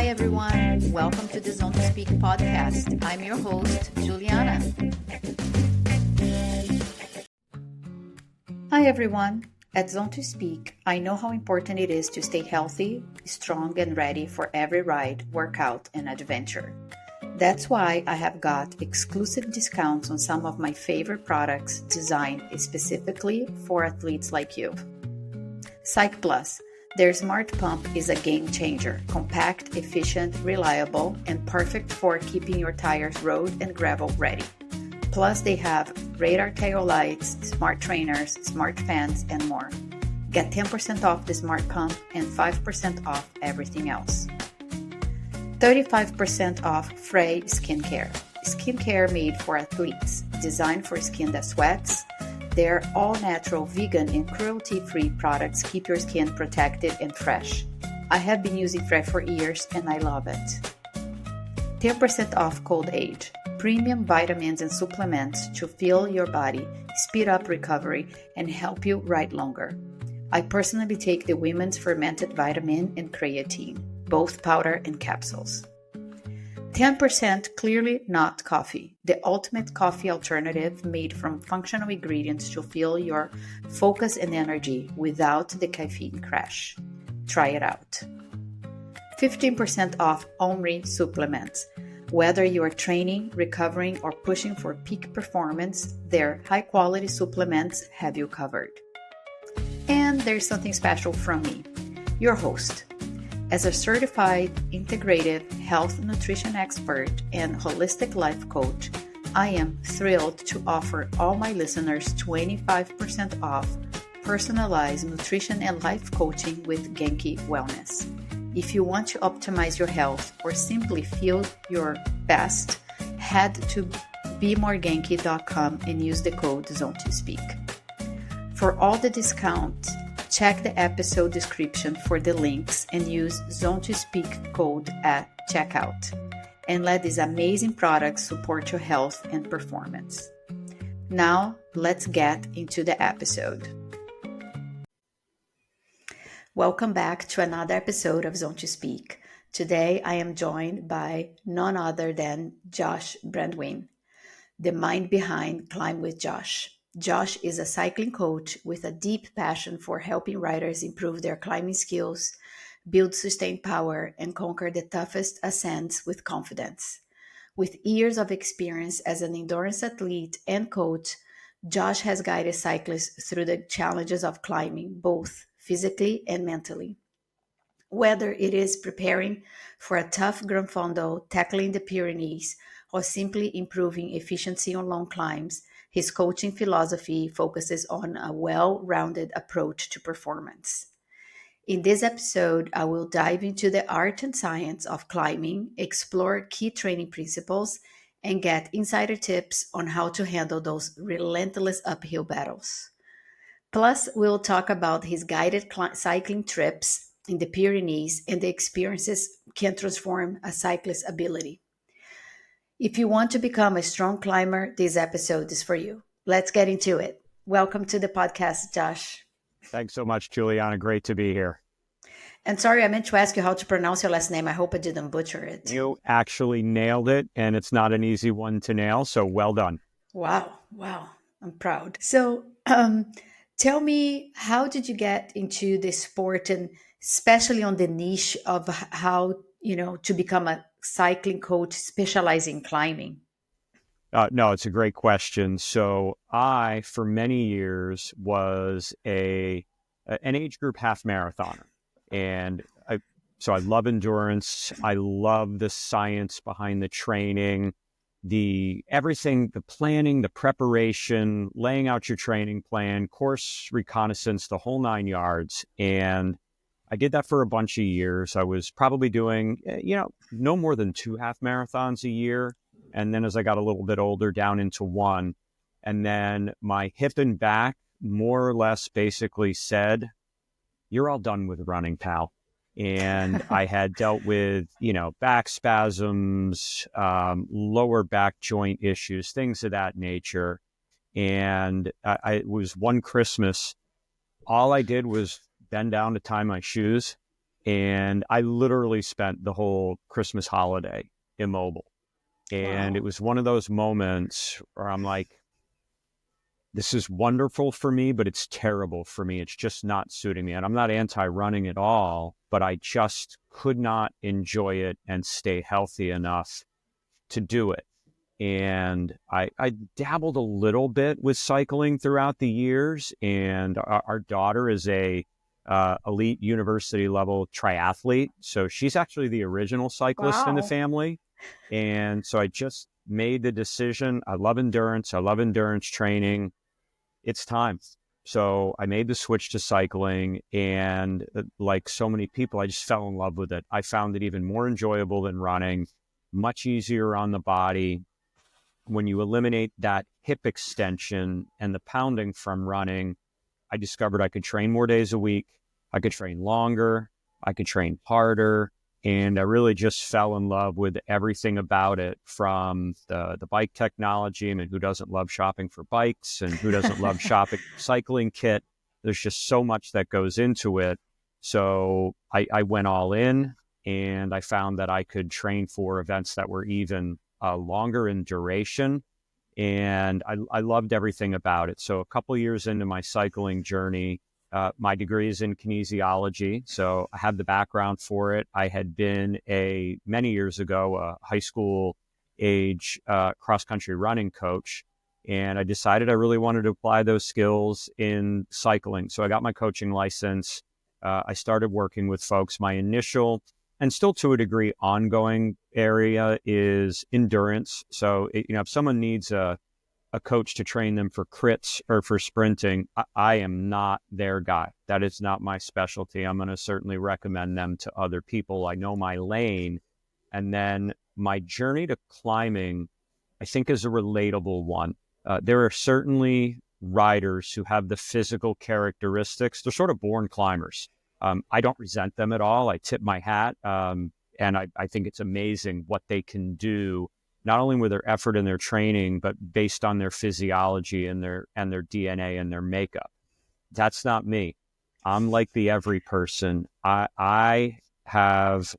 everyone. Welcome to the Zone to Speak podcast. I'm your host, Juliana. Hi, everyone. At Zone to Speak, I know how important it is to stay healthy, strong, and ready for every ride, workout, and adventure. That's why I have got exclusive discounts on some of my favorite products designed specifically for athletes like you. Cyc Plus. Their smart pump is a game changer, compact, efficient, reliable, and perfect for keeping your tires road and gravel ready. Plus, they have radar tail lights, smart trainers, smart fans, and more. Get 10% off the smart pump and 5% off everything else. 35% off Frey Skincare. Skincare made for athletes, designed for skin that sweats. Their all-natural, vegan, and cruelty-free products keep your skin protected and fresh. I have been using Frey for years and I love it. 10% off Cold Age. Premium vitamins and supplements to fuel your body, speed up recovery, and help you ride longer. I personally take the Women's Fermented Vitamin and Creatine, both powder and capsules. 10% Clearly Not Coffee, the ultimate coffee alternative made from functional ingredients to fuel your focus and energy without the caffeine crash. Try it out. 15% off Omri supplements. Whether you are training, recovering, or pushing for peak performance, their high-quality supplements have you covered. And there's something special from me, your host. As a certified integrative health nutrition expert and holistic life coach, I am thrilled to offer all my listeners 25% off personalized nutrition and life coaching with Genki Wellness. If you want to optimize your health or simply feel your best, head to bemoregenki.com and use the code ZONE2SPEAK. For all the discounts, check the episode description for the links and use Zone to Speak code at checkout. And let these amazing products support your health and performance. Now, let's get into the episode. Welcome back to another episode of Zone to Speak. Today, I am joined by none other than Josh Brandwene, the mind behind Climb with Josh. Josh is a cycling coach with a deep passion for helping riders improve their climbing skills, build sustained power, and conquer the toughest ascents with confidence. With years of experience as an endurance athlete and coach, Josh has guided cyclists through the challenges of climbing, both physically and mentally. Whether it is preparing for a tough Grand Fondo, tackling the Pyrenees, or simply improving efficiency on long climbs, his coaching philosophy focuses on a well-rounded approach to performance. In this episode, I will dive into the art and science of climbing, explore key training principles, and get insider tips on how to handle those relentless uphill battles. Plus, we'll talk about his guided cycling trips in the Pyrenees and the experiences can transform a cyclist's ability. If you want to become a strong climber, this episode is for you. Let's get into it. Welcome to the podcast, Josh. Thanks so much, Juliana. Great to be here. And sorry, I meant to ask you how to pronounce your last name. I hope I didn't butcher it. You actually nailed it, and it's not an easy one to nail, so well done. Wow. I'm proud. So tell me, how did you get into this sport, and especially on the niche of how, to become a cycling coach specializing in climbing? No, it's a great question. So I, for many years, was an age group half marathoner. And I love endurance. I love the science behind the training, everything, the planning, the preparation, laying out your training plan, course reconnaissance, the whole 9 yards. And I did that for a bunch of years. I was probably doing, no more than 2 half marathons a year. And then as I got a little bit older, down into 1. And then my hip and back more or less basically said, you're all done with running, pal. And I had dealt with, back spasms, lower back joint issues, things of that nature. And it was one Christmas, all I did was bend down to tie my shoes. And I literally spent the whole Christmas holiday immobile. And it Wow. was one of those moments where I'm like, this is wonderful for me, but it's terrible for me. It's just not suiting me. And I'm not anti-running at all, but I just could not enjoy it and stay healthy enough to do it. And I dabbled a little bit with cycling throughout the years. And our daughter is a elite university level triathlete. So she's actually the original cyclist in the Wow. family. And so I just made the decision. I love endurance. I love endurance training. It's time. So I made the switch to cycling, and like so many people, I just fell in love with it. I found it even more enjoyable than running, much easier on the body. When you eliminate that hip extension and the pounding from running, I discovered I could train more days a week. I could train longer. I could train harder. And I really just fell in love with everything about it, from the bike technology. I mean, who doesn't love shopping for bikes, and who doesn't love shopping for cycling kit? There's just so much that goes into it. So I went all in, and I found that I could train for events that were even longer in duration. And I loved everything about it. So a couple years into my cycling journey, my degree is in kinesiology, so I have the background for it. I had been many years ago, a high school age cross-country running coach, and I decided I really wanted to apply those skills in cycling. So I got my coaching license. I started working with folks. My initial, and still to a degree ongoing, area is endurance. So, if someone needs a coach to train them for crits or for sprinting, I am not their guy. That is not my specialty. I'm going to certainly recommend them to other people. I know my lane. And then my journey to climbing, I think, is a relatable one. There are certainly riders who have the physical characteristics. They're sort of born climbers. I don't resent them at all. I tip my hat. And I think it's amazing what they can do, not only with their effort and their training, but based on their physiology and their DNA and their makeup. That's not me. I'm like the every person.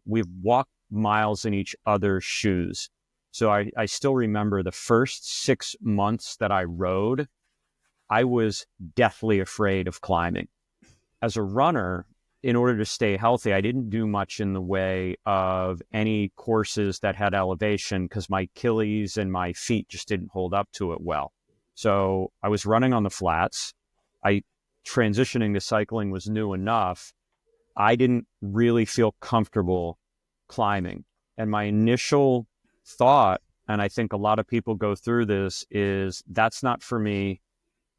We've walked miles in each other's shoes. So I still remember the first 6 months that I rode, I was deathly afraid of climbing. As a runner, in order to stay healthy, I didn't do much in the way of any courses that had elevation, because my Achilles and my feet just didn't hold up to it well. So I was running on the flats. Transitioning to cycling was new enough. I didn't really feel comfortable climbing. And my initial thought, and I think a lot of people go through this, is that's not for me.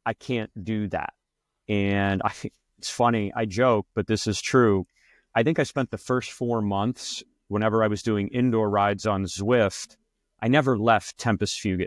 I can't do that. And it's funny, I joke, but this is true. I think I spent the first 4 months, whenever I was doing indoor rides on Zwift, I never left Tempest Fugit.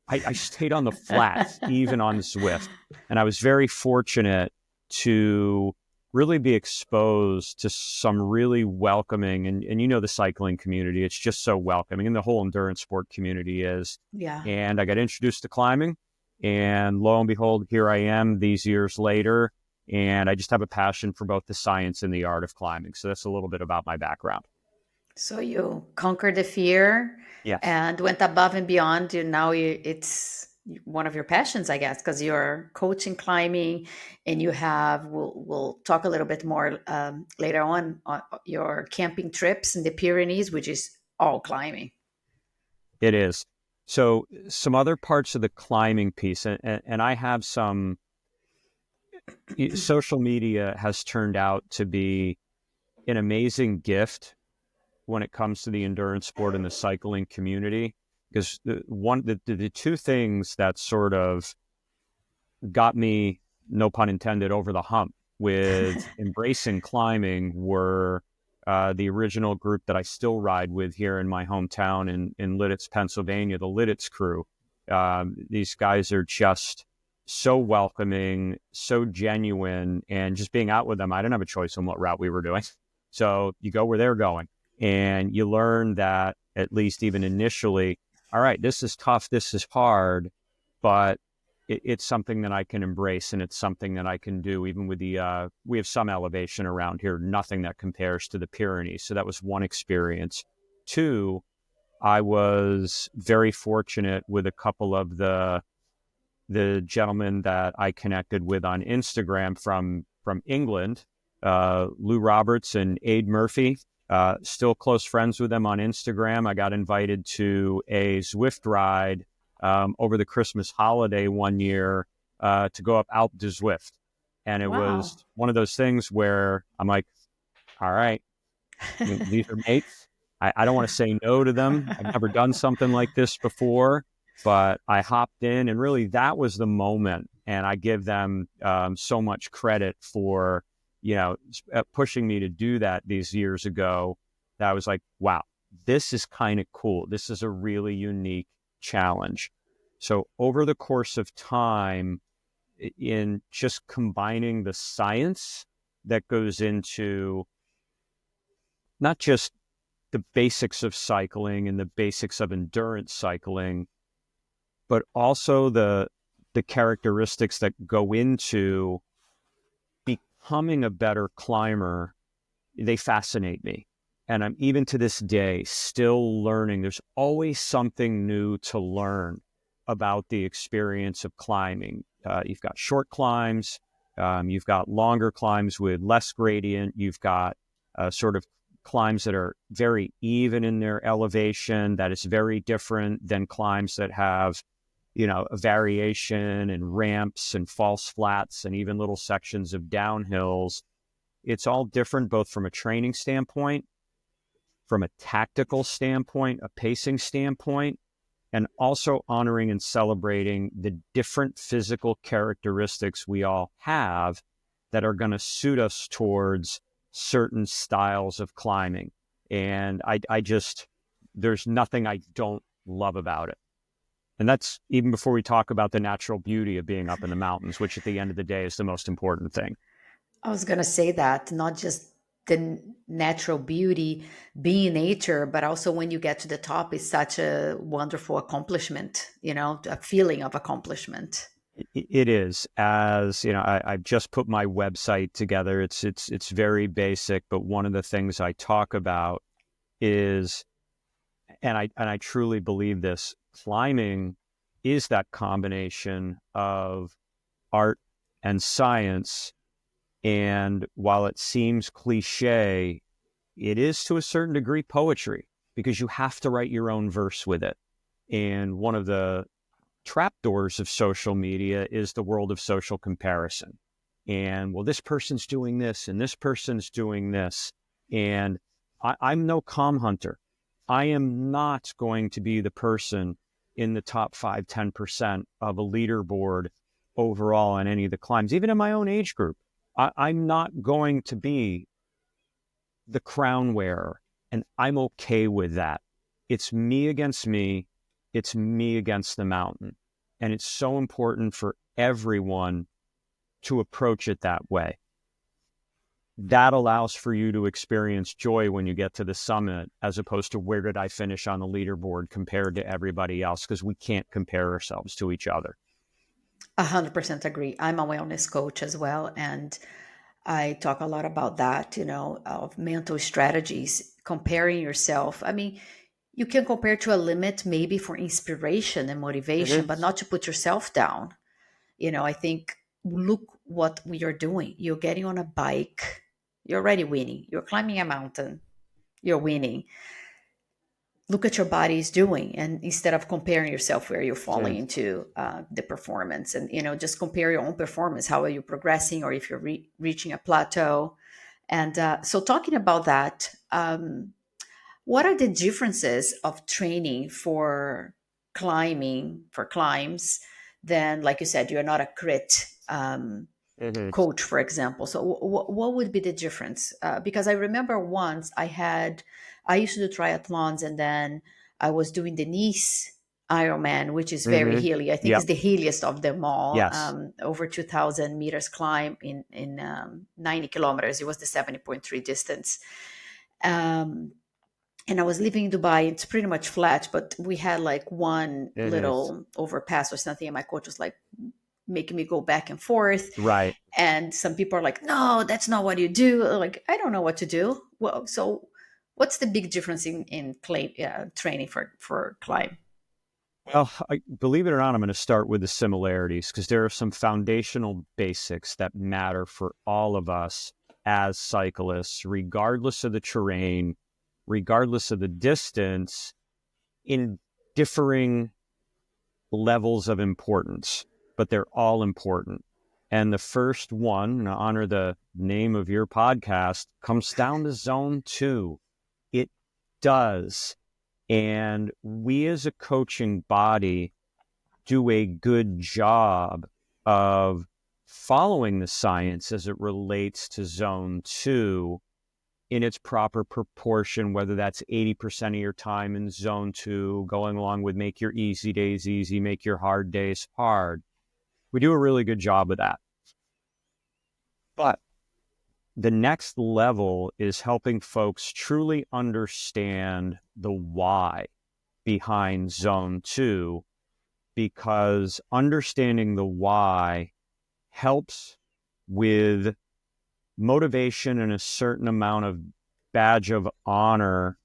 I stayed on the flats, even on Zwift. And I was very fortunate to really be exposed to some really welcoming, and the cycling community, it's just so welcoming, and the whole endurance sport community is. Yeah. And I got introduced to climbing, and lo and behold, here I am these years later, and I just have a passion for both the science and the art of climbing. So that's a little bit about my background. So you conquered the fear Yes. and went above and beyond. It's one of your passions, I guess, because you're coaching climbing, and we'll talk a little bit more later on your camping trips in the Pyrenees, which is all climbing. It is. So some other parts of the climbing piece, and I have some, social media has turned out to be an amazing gift when it comes to the endurance sport and the cycling community, because the two things that sort of got me, no pun intended, over the hump with embracing climbing were the original group that I still ride with here in my hometown in Lidditz, Pennsylvania, the Lidditz crew. These guys are just so welcoming, so genuine, and just being out with them, I didn't have a choice on what route we were doing. So you go where they're going, and you learn that, at least even initially, all right, this is tough, this is hard, but it's something that I can embrace, and it's something that I can do even with we have some elevation around here, nothing that compares to the Pyrenees. So that was one experience. Two, I was very fortunate with a couple of the gentlemen that I connected with on Instagram from England, Lou Roberts and Aid Murphy. Still close friends with them on Instagram. I got invited to a Zwift ride over the Christmas holiday one year to go up Alpe de Zwift. And it Wow. was one of those things where I'm like, all right, these are mates. I don't want to say no to them. I've never done something like this before, but I hopped in, and really that was the moment. And I give them so much credit for, pushing me to do that these years ago. That I was like, wow, this is kind of cool. This is a really unique challenge. So over the course of time, in just combining the science that goes into not just the basics of cycling and the basics of endurance cycling, but also the characteristics that go into becoming a better climber, they fascinate me. And I'm even to this day still learning. There's always something new to learn about the experience of climbing. You've got short climbs, you've got longer climbs with less gradient, you've got sort of climbs that are very even in their elevation, that is very different than climbs that have, a variation and ramps and false flats and even little sections of downhills. It's all different, both from a training standpoint, from a tactical standpoint, a pacing standpoint, and also honoring and celebrating the different physical characteristics we all have that are going to suit us towards certain styles of climbing. And I just, there's nothing I don't love about it. And that's even before we talk about the natural beauty of being up in the mountains, which at the end of the day is the most important thing. I was going to say that, not just the natural beauty, being nature, but also when you get to the top, is such a wonderful accomplishment, a feeling of accomplishment. It is. As you know, I've just put my website together. It's very basic, but one of the things I talk about is, and I truly believe this, climbing is that combination of art and science. And while it seems cliche, it is to a certain degree poetry, because you have to write your own verse with it. And one of the trapdoors of social media is the world of social comparison. And well, this person's doing this and this person's doing this. And I'm no comm hunter. I am not going to be the person in the top 5-10% of a leaderboard overall on any of the climbs, even in my own age group. I'm not going to be the crown wearer, and I'm okay with that. It's me against me. It's me against the mountain. And it's so important for everyone to approach it that way. That allows for you to experience joy when you get to the summit, as opposed to where did I finish on the leaderboard compared to everybody else, because we can't compare ourselves to each other. 100% agree. I'm a wellness coach as well, and I talk a lot about that, of mental strategies, comparing yourself. I mean, you can compare to a limit, maybe for inspiration and motivation, Mm-hmm. but not to put yourself down. I think, look what we are doing. You're getting on a bike, you're already winning. You're climbing a mountain, you're winning. Look at your body is doing, and instead of comparing yourself where you're falling into the performance, and just compare your own performance. How are you progressing, or if you're reaching a plateau? And so, talking about that, what are the differences of training for climbs? Then, like you said, you're not a crit Mm-hmm. coach, for example. So what would be the difference? Because I remember once I used to do triathlons, and then I was doing the Nice Ironman, which is very Mm-hmm. hilly. I think Yep. it's the hilliest of them all. Yes. Over 2,000 meters climb in 90 kilometers. It was the 70.3 distance. Um, And I was living in Dubai. It's pretty much flat, but we had like one It is. little overpass or something, and my coach was like making me go back and forth. Right. And some people are like, "No, that's not what you do." Like, I don't know what to do. Well, so what's the big difference in training for climb? Well, believe it or not, I'm going to start with the similarities because there are some foundational basics that matter for all of us as cyclists, regardless of the terrain, regardless of the distance, in differing levels of importance, but they're all important. And the first one, to honor the name of your podcast, comes down to zone 2. It does. And we as a coaching body do a good job of following the science as it relates to zone 2 in its proper proportion, whether that's 80% of your time in zone 2, going along with make your easy days easy, make your hard days hard. We do a really good job of that. But the next level is helping folks truly understand the why behind zone 2, because understanding the why helps with motivation and a certain amount of badge of honor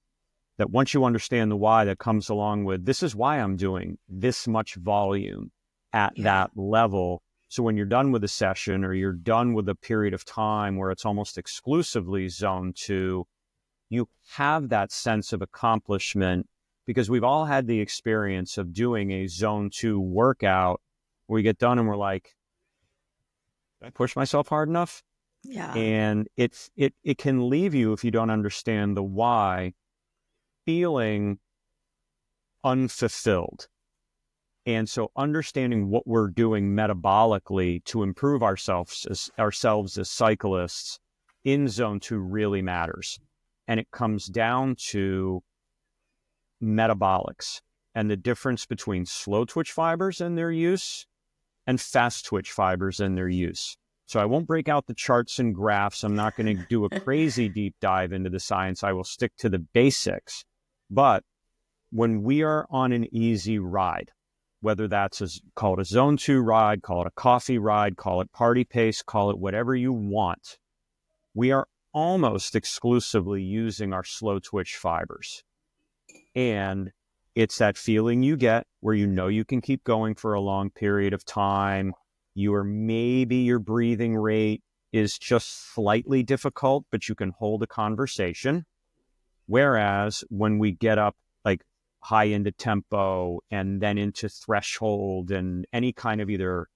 that once you understand the why, that comes along with, this is why I'm doing this much volume at that level. So when you're done with a session or you're done with a period of time where it's almost exclusively zone 2, you have that sense of accomplishment, because we've all had the experience of doing a zone 2 workout where we get done and we're like, did I push myself hard enough? Yeah. And it can leave you, if you don't understand the why, feeling unfulfilled. And so understanding what we're doing metabolically to improve ourselves as cyclists in zone 2 really matters. And it comes down to metabolics and the difference between slow twitch fibers and their use and fast twitch fibers and their use. So I won't break out the charts and graphs. I'm not going to do a crazy deep dive into the science. I will stick to the basics. But when we are on an easy ride, whether that's call it a zone 2 ride, call it a coffee ride, call it party pace, call it whatever you want, we are almost exclusively using our slow twitch fibers. And it's that feeling you get where you know you can keep going for a long period of time. Maybe your breathing rate is just slightly difficult, but you can hold a conversation. Whereas when we get up like high into tempo and then into threshold and any kind of either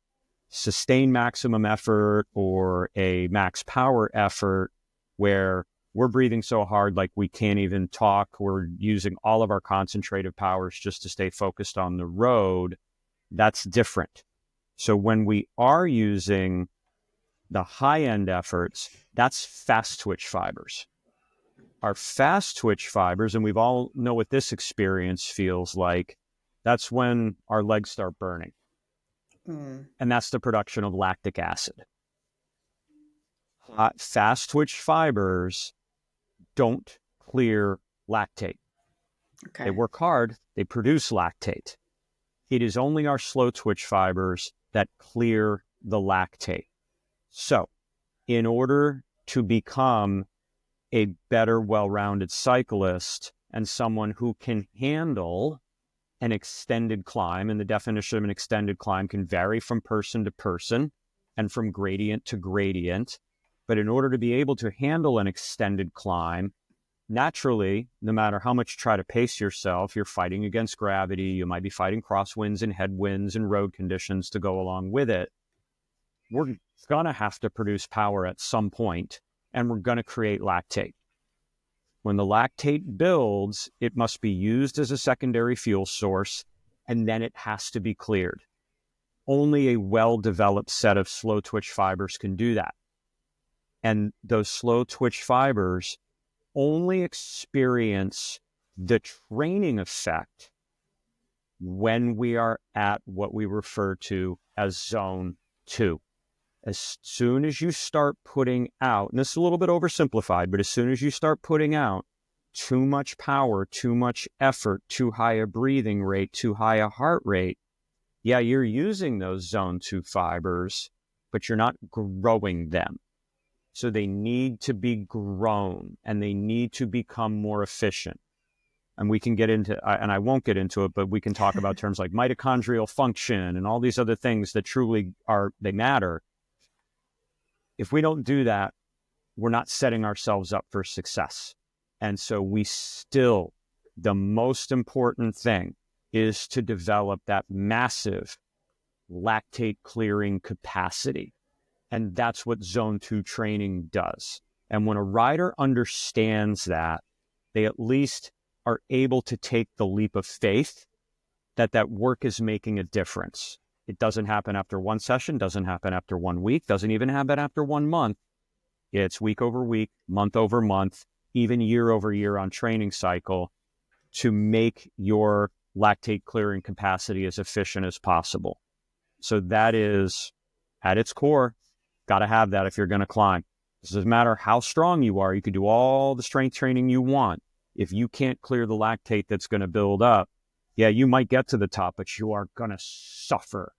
sustained maximum effort or a max power effort where we're breathing so hard like we can't even talk, we're using all of our concentrative powers just to stay focused on the road, that's different. So when we are using the high-end efforts, that's fast twitch fibers. Our fast twitch fibers, and we've all know what this experience feels like, that's when our legs start burning. And that's the production of lactic acid. Fast twitch fibers don't clear lactate. Okay. They work hard, they produce lactate. It is only our slow twitch fibers that clear the lactate. So, in order to become a better, well-rounded cyclist and someone who can handle an extended climb, and the definition of an extended climb can vary from person to person and from gradient to gradient, but in order to be able to handle an extended climb, naturally, no matter how much you try to pace yourself, you're fighting against gravity, you might be fighting crosswinds and headwinds and road conditions to go along with it. We're going to have to produce power at some point, and we're going to create lactate. When the lactate builds, it must be used as a secondary fuel source, and then it has to be cleared. Only a well-developed set of slow twitch fibers can do that. And those slow twitch fibers only experience the training effect when we are at what we refer to as zone 2. As soon as you start putting out, and this is a little bit oversimplified, but as soon as you start putting out too much power, too much effort, too high a breathing rate, too high a heart rate, yeah, you're using those zone 2 fibers, but you're not growing them. So they need to be grown and they need to become more efficient. And we can get into, and I won't get into it, but we can talk about terms like mitochondrial function and all these other things that truly they matter. If we don't do that, we're not setting ourselves up for success. And so the most important thing is to develop that massive lactate clearing capacity. And that's what zone 2 training does. And when a rider understands that, they at least are able to take the leap of faith that work is making a difference. It doesn't happen after one session, doesn't happen after 1 week, doesn't even happen after 1 month. It's week over week, month over month, even year over year on training cycle to make your lactate clearing capacity as efficient as possible. So that is, at its core, got to have that if you're going to climb. It doesn't matter how strong you are. You can do all the strength training you want. If you can't clear the lactate that's going to build up, yeah, you might get to the top, but you are going to suffer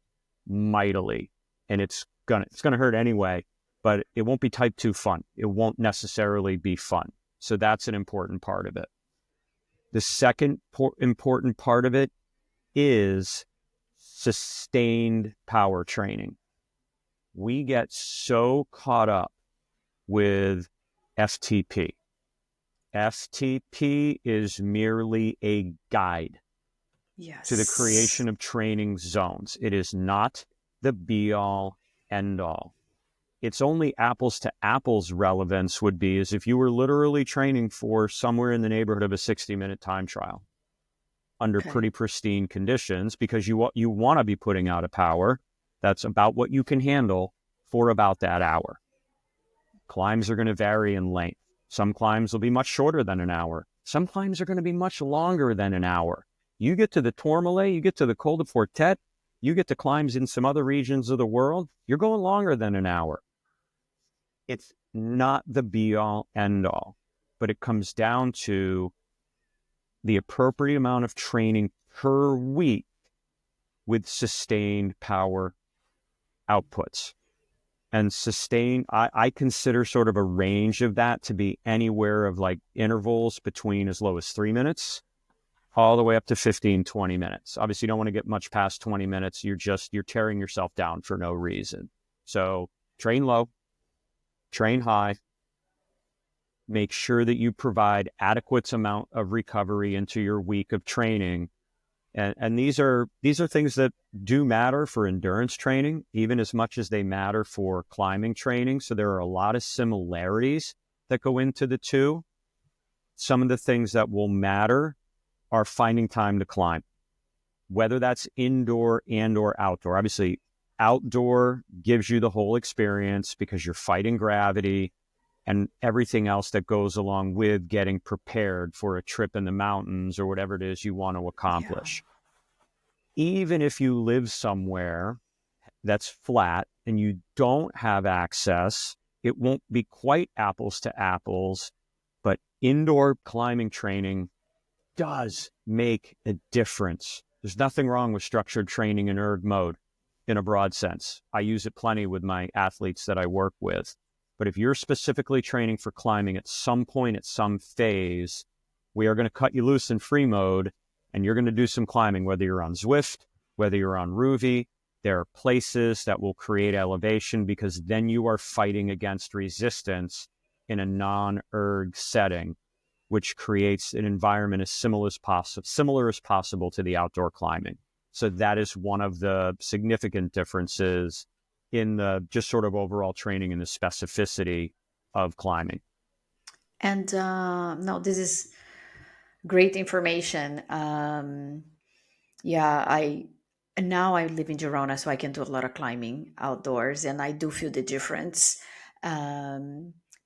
mightily. And it's going to hurt anyway, but it won't be type 2 fun. It won't necessarily be fun. So that's an important part of it. The second important part of it is sustained power training. We get so caught up with FTP. FTP is merely a guide to the creation of training zones. It is not the be-all, end-all. It's only apples to apples relevance would be is if you were literally training for somewhere in the neighborhood of a 60-minute time trial under pretty pristine conditions, because you want to be putting out a power that's about what you can handle for about that hour. Climbs are going to vary in length. Some climbs will be much shorter than an hour. Some climbs are going to be much longer than an hour. You get to the Tourmalet, you get to the Col de Fortet, you get to climbs in some other regions of the world, you're going longer than an hour. It's not the be-all, end-all, but it comes down to the appropriate amount of training per week with sustained power outputs. And sustain, I consider sort of a range of that to be anywhere of like intervals between as low as 3 minutes all the way up to 15, 20 minutes. Obviously, you don't want to get much past 20 minutes. You're tearing yourself down for no reason. So train low, train high, make sure that you provide adequate amount of recovery into your week of training. And these are things that do matter for endurance training, even as much as they matter for climbing training. So there are a lot of similarities that go into the two. Some of the things that will matter are finding time to climb, whether that's indoor and or outdoor. Obviously, outdoor gives you the whole experience because you're fighting gravity and everything else that goes along with getting prepared for a trip in the mountains or whatever it is you want to accomplish. Yeah. Even if you live somewhere that's flat and you don't have access, it won't be quite apples to apples, but indoor climbing training does make a difference. There's nothing wrong with structured training in erg mode in a broad sense. I use it plenty with my athletes that I work with. But if you're specifically training for climbing at some point, at some phase, we are going to cut you loose in free mode and you're going to do some climbing, whether you're on Zwift, whether you're on Rouvy. There are places that will create elevation because then you are fighting against resistance in a non-erg setting, which creates an environment as similar as possible to the outdoor climbing. So that is one of the significant differences in the just sort of overall training and the specificity of climbing. And no, this is great information. Now I live in Girona, so I can do a lot of climbing outdoors, and I do feel the difference.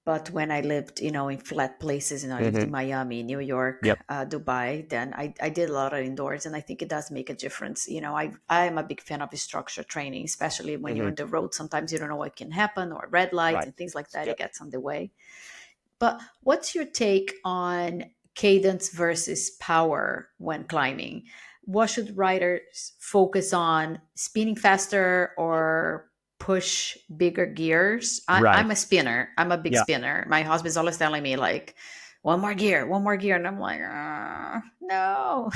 But when I lived, in flat places, I lived in Miami, New York, Dubai, then I did a lot of indoors, and I think it does make a difference. I am a big fan of structured training, especially when you're on the road. Sometimes you don't know what can happen, or red lights and things like that. It gets on the way. But what's your take on cadence versus power when climbing. What should riders focus on? Spinning faster or push bigger gears? Right. I'm a spinner. I'm a big Yeah. spinner. My husband's always telling me like, one more gear, and I'm like, no,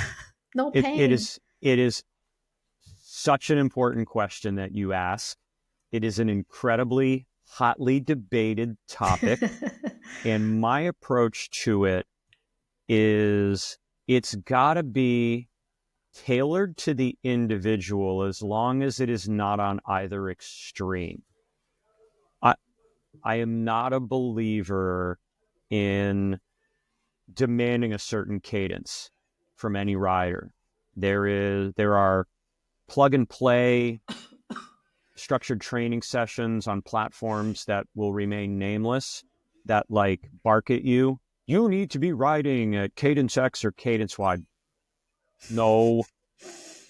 no It pain. is such an important question that you ask. It is an incredibly hotly debated topic. And my approach to it is it's got to be tailored to the individual as long as it is not on either extreme. I, I am not a believer in demanding a certain cadence from any rider. There are plug and play structured training sessions on platforms that will remain nameless that like bark at you. You need to be riding at cadence X or cadence Y. No,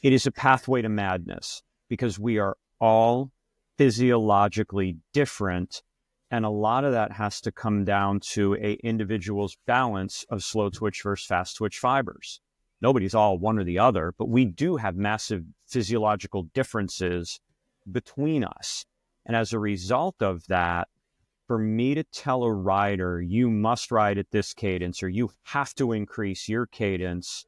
it is a pathway to madness because we are all physiologically different. And a lot of that has to come down to a individual's balance of slow twitch versus fast twitch fibers. Nobody's all one or the other, but we do have massive physiological differences between us. And as a result of that, for me to tell a rider, you must ride at this cadence or you have to increase your cadence,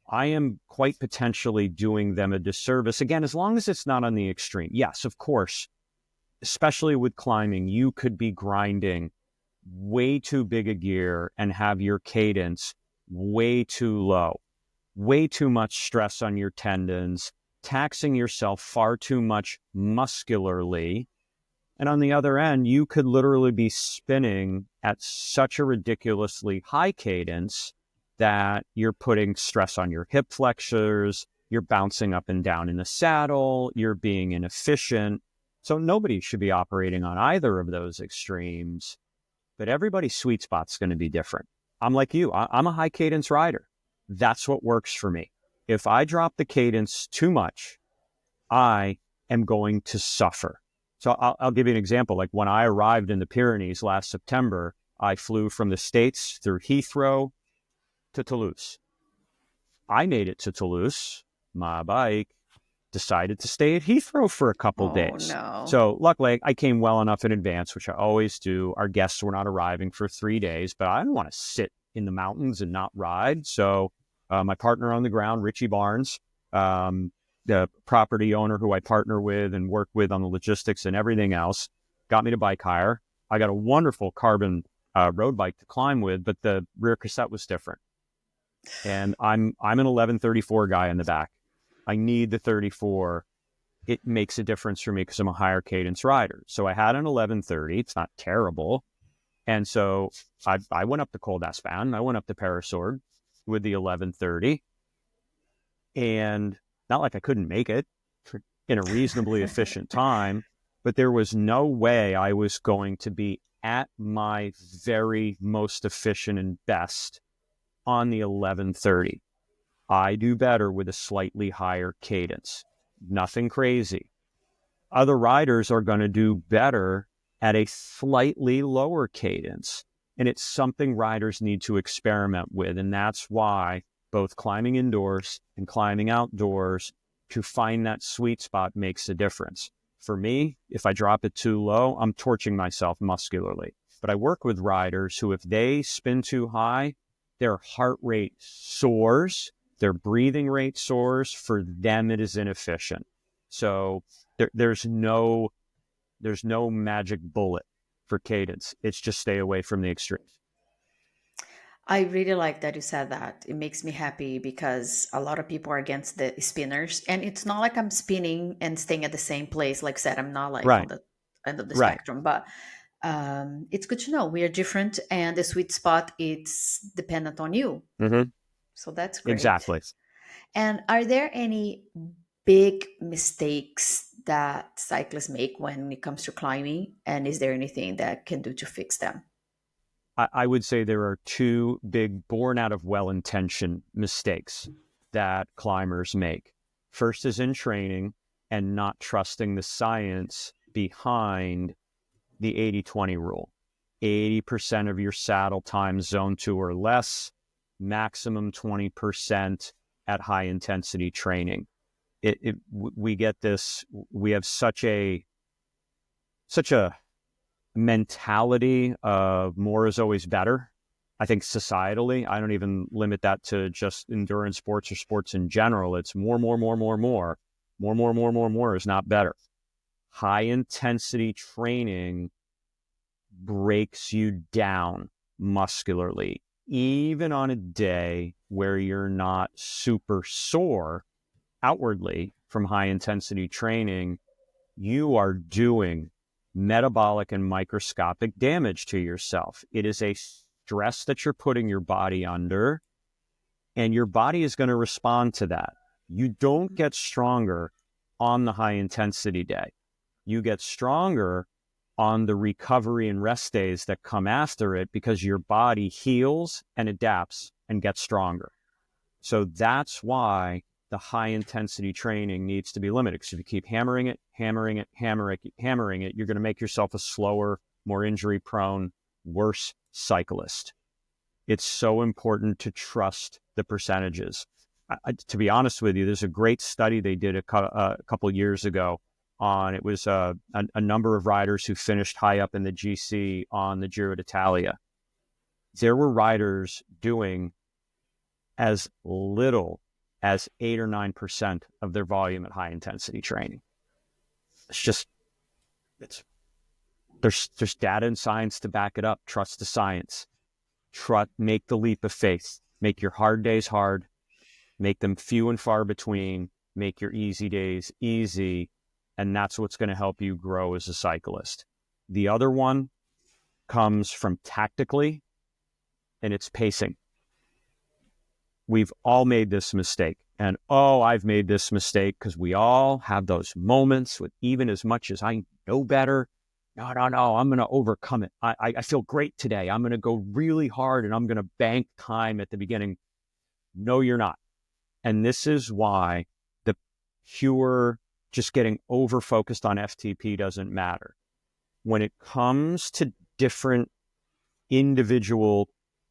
I am quite potentially doing them a disservice. Again, as long as it's not on the extreme. Yes, of course, especially with climbing, you could be grinding way too big a gear and have your cadence way too low, way too much stress on your tendons, taxing yourself far too much muscularly. And on the other end, you could literally be spinning at such a ridiculously high cadence that you're putting stress on your hip flexors, you're bouncing up and down in the saddle, you're being inefficient. So nobody should be operating on either of those extremes, but everybody's sweet spot's going to be different. I'm like you, I'm a high cadence rider. That's what works for me. If I drop the cadence too much, I am going to suffer. So I'll give you an example. Like when I arrived in the Pyrenees last September, I flew from the States through Heathrow to Toulouse. I made it to Toulouse. My bike decided to stay at Heathrow for a couple Oh days. no. So luckily I came well enough in advance, which I always do. Our guests were not arriving for 3 days, but I don't want to sit in the mountains and not ride. So my partner on the ground, Richie Barnes, the property owner who I partner with and work with on the logistics and everything else, got me to bike hire. I got a wonderful carbon road bike to climb with, but the rear cassette was different. And I'm an 1134 guy in the back. I need the 34. It makes a difference for me because I'm a higher cadence rider. So I had an 1130. It's not terrible. And so I went up to Col d'Aspin. I went up to Perisord with the 1130. And not like I couldn't make it in a reasonably efficient time, but there was no way I was going to be at my very most efficient and best on the 1130. I do better with a slightly higher cadence. Nothing crazy. Other riders are going to do better at a slightly lower cadence. And it's something riders need to experiment with. And that's why both climbing indoors and climbing outdoors, to find that sweet spot makes a difference. For me, if I drop it too low, I'm torching myself muscularly. But I work with riders who, if they spin too high, their heart rate soars, their breathing rate soars. For them, it is inefficient. So there's no magic bullet for cadence. It's just stay away from the extremes. I really like that you said that. It makes me happy because a lot of people are against the spinners. And it's not like I'm spinning and staying at the same place. Like I said, I'm not like on Right, the end of the right. spectrum. But it's good to know we are different and the sweet spot it's dependent on you. Mm-hmm. So that's great. Exactly. And are there any big mistakes that cyclists make when it comes to climbing? And is there anything that can do to fix them? I would say there are two big, born out of well-intentioned mistakes that climbers make. First is in training and not trusting the science behind the 80-20 rule. 80% of your saddle time zone 2 or less, maximum 20% at high intensity training. We get this, we have such a mentality of more is always better. I think societally, I don't even limit that to just endurance sports or sports in general. It's more is not better. High intensity training breaks you down muscularly. Even on a day where you're not super sore outwardly from high intensity training, you are doing metabolic and microscopic damage to yourself. It is a stress that you're putting your body under, and your body is going to respond to that. You don't get stronger on the high intensity day. You get stronger on the recovery and rest days that come after it, because your body heals and adapts and gets stronger. So that's why the high intensity training needs to be limited. Because if you keep hammering it, you're going to make yourself a slower, more injury prone, worse cyclist. It's so important to trust the percentages. To be honest with you, there's a great study they did a couple of years ago on, it was a number of riders who finished high up in the GC on the Giro d'Italia. There were riders doing as little as 8 or 9% of their volume at high intensity training. There's data and science to back it up. Trust the science. Make the leap of faith. Make your hard days hard. Make them few and far between. Make your easy days easy. And that's what's going to help you grow as a cyclist. The other one comes from tactically, and it's pacing. We've all made this mistake. And I've made this mistake, because we all have those moments with, even as much as I know better, no, I'm going to overcome it. I feel great today. I'm going to go really hard and I'm going to bank time at the beginning. No, you're not. And this is why the pure just getting over focused on FTP doesn't matter. When it comes to different individual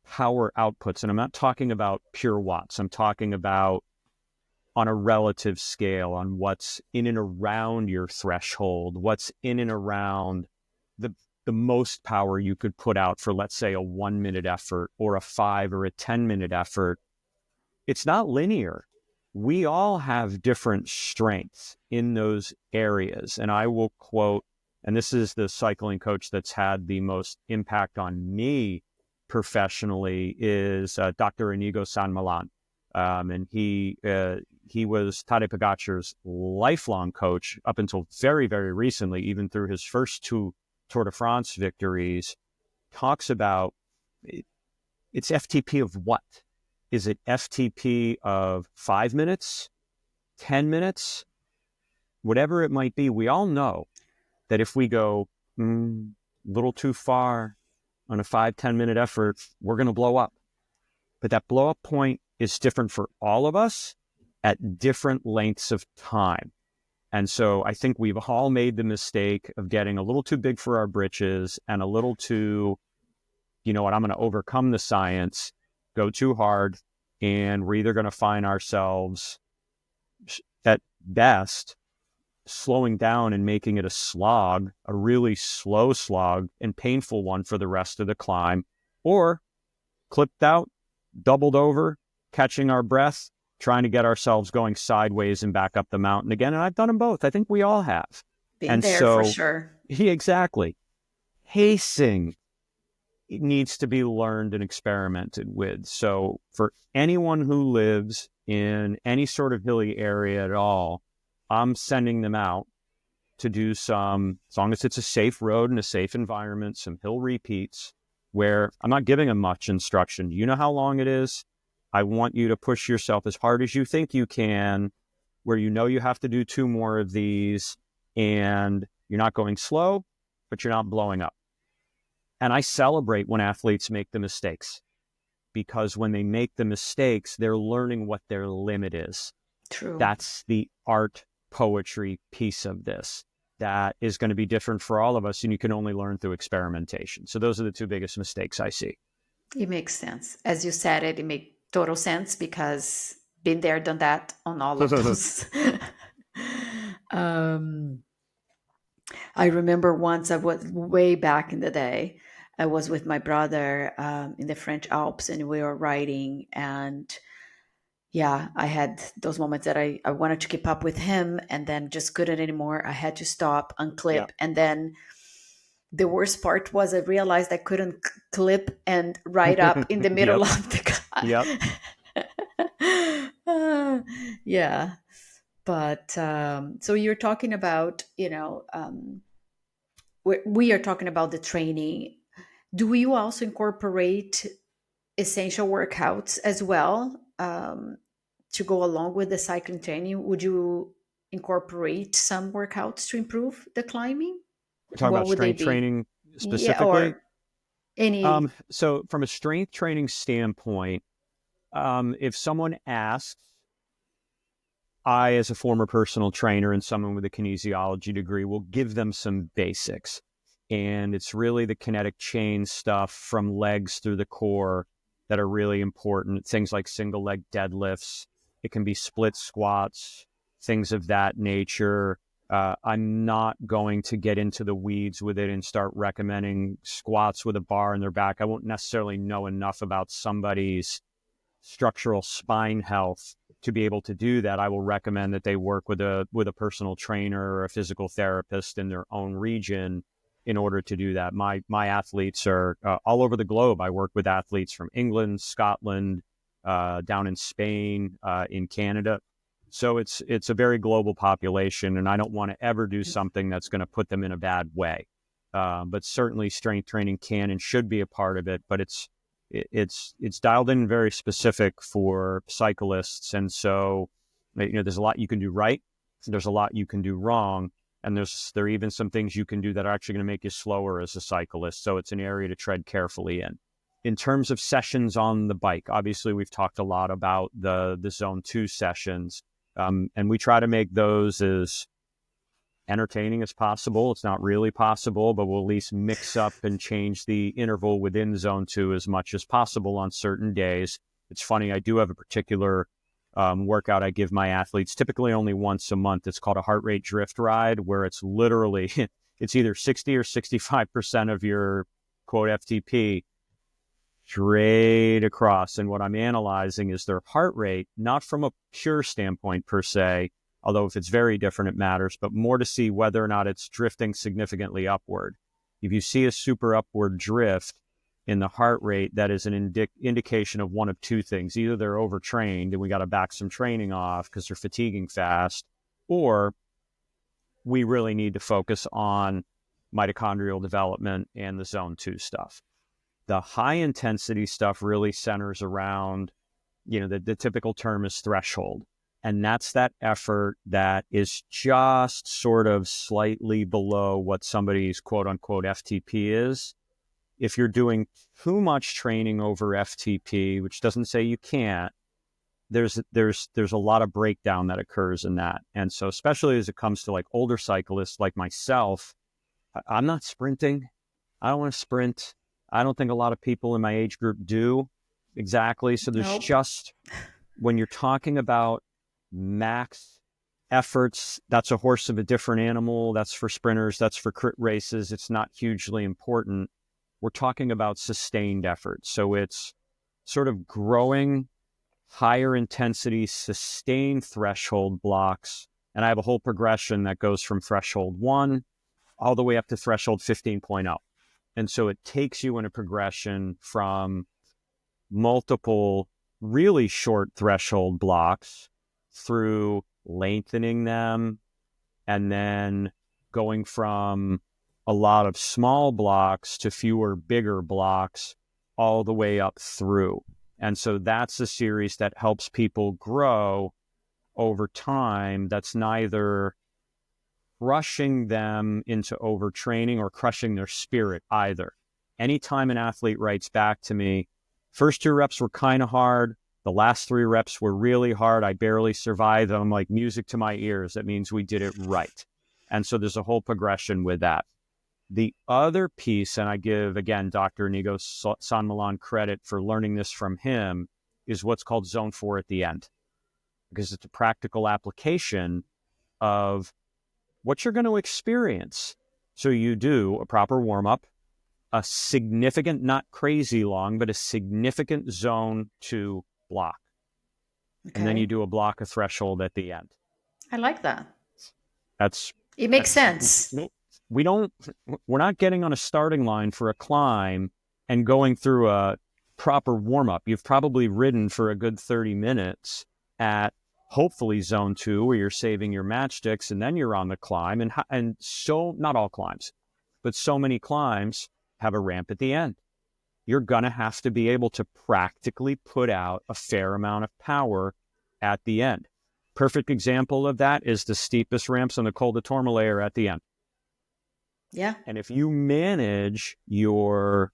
power outputs, and I'm not talking about pure watts, I'm talking about on a relative scale, on what's in and around your threshold, what's in and around the most power you could put out for, let's say, a 1 minute effort or a 5 or a 10-minute effort. It's not linear. We all have different strengths in those areas. And I will quote, and this is the cycling coach that's had the most impact on me professionally, is Dr. Inigo San Milan. And he was Tadej Pogacar's lifelong coach up until very, very recently, even through his first 2 Tour de France victories. Talks about it's FTP of what? Is it FTP of 5 minutes, 10 minutes, whatever it might be? We all know that if we go a little too far on a 5-10 minute effort, we're going to blow up. But that blow up point is different for all of us at different lengths of time. And so I think we've all made the mistake of getting a little too big for our britches and a little too, I'm going to overcome the science, go too hard, and we're either going to find ourselves at best slowing down and making it a slog, a really slow slog and painful one for the rest of the climb, or clipped out, doubled over, catching our breath, trying to get ourselves going sideways and back up the mountain again. And I've done them both. I think we all have. Been there for sure. Yeah, exactly. Pacing, it needs to be learned and experimented with. So for anyone who lives in any sort of hilly area at all, I'm sending them out to do some, as long as it's a safe road and a safe environment, some hill repeats where I'm not giving them much instruction. You know how long it is? I want you to push yourself as hard as you think you can, where you have to do 2 more of these, and you're not going slow, but you're not blowing up. And I celebrate when athletes make the mistakes, because when they make the mistakes, they're learning what their limit is. True. That's the art poetry piece of this. That is going to be different for all of us, and you can only learn through experimentation. So those are the 2 biggest mistakes I see. It makes sense. As you said it total sense because been there, done that on all of those. um, I remember once I was way back in the day. I was with my brother in the French Alps, and we were riding. And yeah, I had those moments that I wanted to keep up with him, and then just couldn't anymore. I had to stop, Yeah. unclip, and then the worst part was I realized I couldn't clip and ride up in the middle Yep. of Yep. the yeah. But so you're talking about, we are talking about the training. Do you also incorporate essential workouts as well, to go along with the cycling training? Would you incorporate some workouts to improve the climbing? We're talking What about would they strength be? training Yeah, specifically. or any. So from a strength training standpoint, if someone asks, I, as a former personal trainer and someone with a kinesiology degree, will give them some basics. And it's really the kinetic chain stuff from legs through the core that are really important. Things like single leg deadlifts. It can be split squats, things of that nature. I'm not going to get into the weeds with it and start recommending squats with a bar in their back. I won't necessarily know enough about somebody's structural spine health to be able to do that. I will recommend that they work with a personal trainer or a physical therapist in their own region in order to do that. My athletes are all over the globe. I work with athletes from England, Scotland, down in Spain, in Canada. So it's a very global population, and I don't want to ever do something that's going to put them in a bad way. But certainly strength training can and should be a part of it, but it's dialed in very specific for cyclists. And so, there's a lot you can do right. There's a lot you can do wrong. And there are even some things you can do that are actually going to make you slower as a cyclist. So it's an area to tread carefully in. In terms of sessions on the bike, obviously we've talked a lot about the zone 2 sessions. And we try to make those as entertaining as possible. It's not really possible, but we'll at least mix up and change the interval within zone 2 as much as possible on certain days. It's funny, I do have a particular workout I give my athletes, typically only once a month. It's called a heart rate drift ride, where it's literally, it's either 60 or 65% of your quote FTP straight across. And what I'm analyzing is their heart rate, not from a pure standpoint per se, although if it's very different, it matters, but more to see whether or not it's drifting significantly upward. If you see a super upward drift in the heart rate, that is an indication of one of two things. Either they're overtrained and we got to back some training off because they're fatiguing fast, or we really need to focus on mitochondrial development and the zone 2 stuff. The high intensity stuff really centers around, the typical term is threshold. And that's that effort that is just sort of slightly below what somebody's quote unquote FTP is. If you're doing too much training over FTP, which doesn't say you can't, there's a lot of breakdown that occurs in that. And so especially as it comes to like older cyclists like myself, I'm not sprinting. I don't want to sprint. I don't think a lot of people in my age group do exactly. So there's just, when you're talking about max efforts, that's a horse of a different animal. That's for sprinters. That's for crit races. It's not hugely important. We're talking about sustained effort. So it's sort of growing higher intensity, sustained threshold blocks. And I have a whole progression that goes from threshold 1 all the way up to threshold 15.0. And so it takes you in a progression from multiple really short threshold blocks through lengthening them and then going from a lot of small blocks to fewer bigger blocks all the way up through. And so that's a series that helps people grow over time. That's neither rushing them into overtraining or crushing their spirit either. Anytime an athlete writes back to me, first 2 reps were kind of hard, the last 3 reps were really hard, I barely survived, I'm like, music to my ears. That means we did it right. And so there's a whole progression with that. The other piece, and I give, again, Dr. Inigo San Milan credit for learning this from him, is what's called zone 4 at the end, because it's a practical application of what you're going to experience. So you do a proper warm-up, a significant, not crazy long, but a significant zone 2 block. Okay. And then you do a block of threshold at the end. I like that. It makes sense. We're not getting on a starting line for a climb and going through a proper warm-up. You've probably ridden for a good 30 minutes at hopefully zone 2, where you're saving your matchsticks, and then you're on the climb. And so, not all climbs, but so many climbs have a ramp at the end. You're going to have to be able to practically put out a fair amount of power at the end. Perfect example of that is the steepest ramps on the Col de Tourmalet are at the end. Yeah. And if you manage your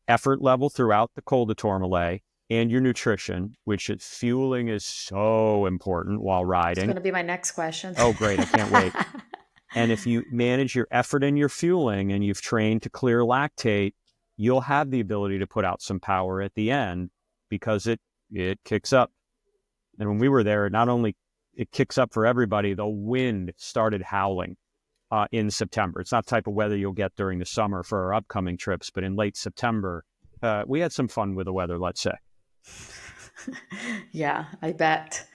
effort level throughout the Col de Tourmalet and your nutrition, which fueling is so important while riding. It's going to be my next question. Oh, great. I can't wait. And if you manage your effort and your fueling and you've trained to clear lactate, you'll have the ability to put out some power at the end, because it kicks up. And when we were there, not only it kicks up for everybody, the wind started howling in September. It's not the type of weather you'll get during the summer for our upcoming trips, but in late September, we had some fun with the weather, let's say. Yeah, I bet.